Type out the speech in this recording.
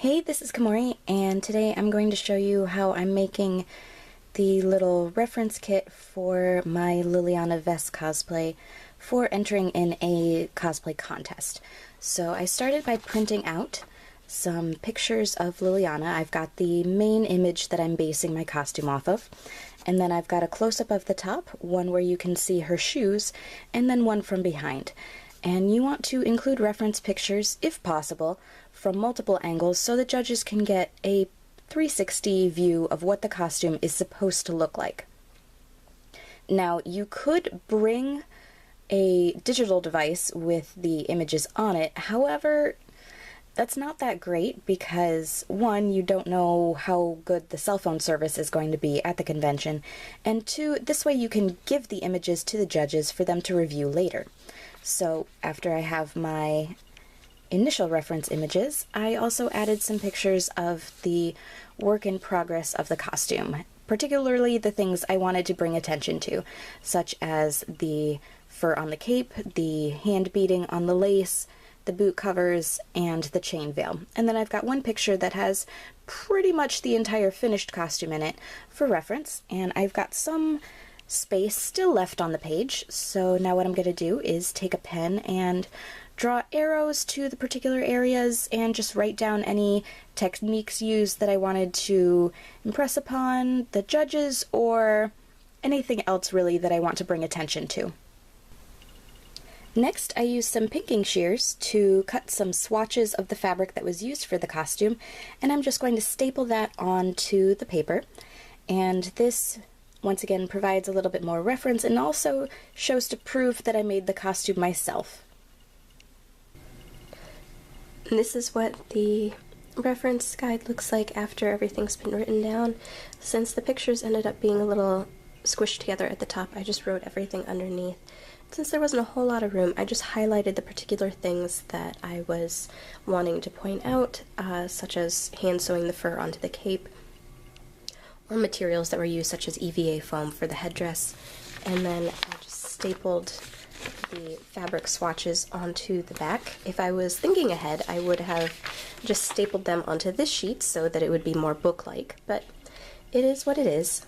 Hey, this is Kamori, and today I'm going to show you how I'm making the little reference kit for my Liliana Vess cosplay for entering in a cosplay contest. So I started by printing out some pictures of Liliana. I've got the main image that I'm basing my costume off of, and then I've got a close-up of the top, one where you can see her shoes, and then one from behind. And you want to include reference pictures, if possible, from multiple angles so the judges can get a 360 view of what the costume is supposed to look like. Now, you could bring a digital device with the images on it, however, that's not that great because, one, you don't know how good the cell phone service is going to be at the convention, and two, this way you can give the images to the judges for them to review later. So after I have my initial reference images, I also added some pictures of the work in progress of the costume, particularly the things I wanted to bring attention to, such as the fur on the cape, the hand beading on the lace, the boot covers, and the chain veil. And then I've got one picture that has pretty much the entire finished costume in it for reference, and I've got some space still left on the page, so now what I'm going to do is take a pen and draw arrows to the particular areas and just write down any techniques used that I wanted to impress upon the judges or anything else really that I want to bring attention to. Next, I used some pinking shears to cut some swatches of the fabric that was used for the costume, and I'm just going to staple that onto the paper. And this once again provides a little bit more reference and also shows to prove that I made the costume myself. And this is what the reference guide looks like after everything's been written down. Since the pictures ended up being a little squished together at the top, I just wrote everything underneath. Since there wasn't a whole lot of room, I just highlighted the particular things that I was wanting to point out, such as hand sewing the fur onto the cape, or materials that were used such as EVA foam for the headdress, and then I just stapled the fabric swatches onto the back. If I was thinking ahead, I would have just stapled them onto this sheet so that it would be more book-like, but it is what it is.